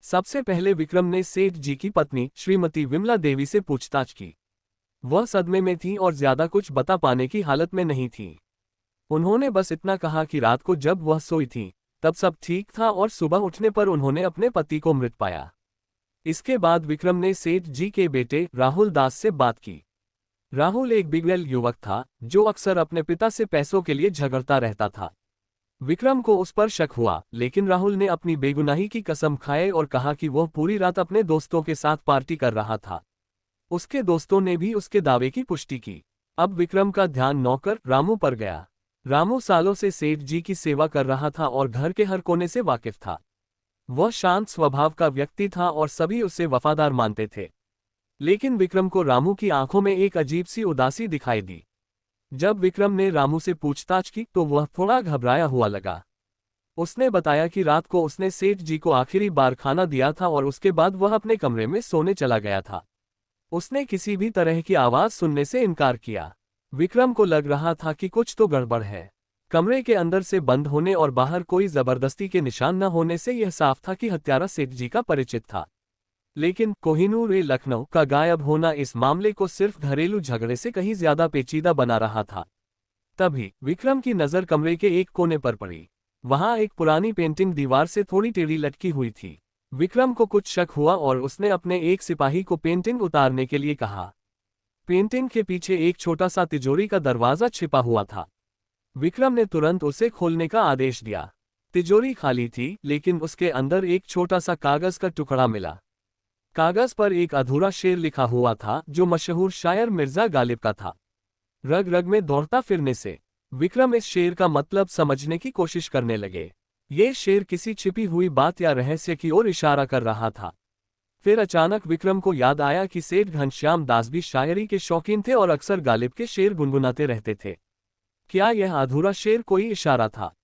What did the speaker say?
सबसे पहले विक्रम ने सेठ जी की पत्नी श्रीमती विमला देवी से पूछताछ की। वह सदमे में थी और ज्यादा कुछ बता पाने की हालत में नहीं थी। उन्होंने बस इतना कहा कि रात को जब वह सोई थी तब सब ठीक था और सुबह उठने पर उन्होंने अपने पति को मृत पाया। इसके बाद विक्रम ने सेठ जी के बेटे राहुल दास से बात की। राहुल एक बिगड़ैल युवक था जो अक्सर अपने पिता से पैसों के लिए झगड़ता रहता था। विक्रम को उस पर शक हुआ, लेकिन राहुल ने अपनी बेगुनाही की कसम खाई और कहा कि वह पूरी रात अपने दोस्तों के साथ पार्टी कर रहा था। उसके दोस्तों ने भी उसके दावे की पुष्टि की। अब विक्रम का ध्यान नौकर रामू पर गया। रामू सालों से सेठ जी की सेवा कर रहा था और घर के हर कोने से वाकिफ था। वह शांत स्वभाव का व्यक्ति था और सभी उसे वफादार मानते थे। लेकिन विक्रम को रामू की आंखों में एक अजीब सी उदासी दिखाई दी। जब विक्रम ने रामू से पूछताछ की तो वह थोड़ा घबराया हुआ लगा। उसने बताया कि रात को उसने सेठ जी को आखिरी बार खाना दिया था और उसके बाद वह अपने कमरे में सोने चला गया था। उसने किसी भी तरह की आवाज सुनने से इनकार किया। विक्रम को लग रहा था कि कुछ तो गड़बड़ है। कमरे के अंदर से बंद होने और बाहर कोई जबरदस्ती के निशान न होने से यह साफ था कि हत्यारा सेठ जी का परिचित था। लेकिन कोहिनूर लखनऊ का गायब होना इस मामले को सिर्फ घरेलू झगड़े से कहीं ज्यादा पेचीदा बना रहा था। तभी विक्रम की नजर कमरे के एक कोने पर पड़ी। वहां एक पुरानी पेंटिंग दीवार से थोड़ी टेढ़ी लटकी हुई थी। विक्रम को कुछ शक हुआ और उसने अपने एक सिपाही को पेंटिंग उतारने के लिए कहा। पेंटिंग के पीछे एक छोटा सा तिजोरी का दरवाजा छिपा हुआ था। विक्रम ने तुरंत उसे खोलने का आदेश दिया। तिजोरी खाली थी, लेकिन उसके अंदर एक छोटा सा कागज का टुकड़ा मिला। कागज पर एक अधूरा शेर लिखा हुआ था जो मशहूर शायर मिर्जा गालिब का था। रग रग में दौड़ता फिरने से विक्रम इस शेर का मतलब समझने की कोशिश करने लगे। ये शेर किसी छिपी हुई बात या रहस्य की ओर इशारा कर रहा था। फिर अचानक विक्रम को याद आया कि सेठ घनश्याम दास भी शायरी के शौकीन थे और अक्सर गालिब के शेर गुनगुनाते रहते थे। क्या यह अधूरा शेर कोई इशारा था?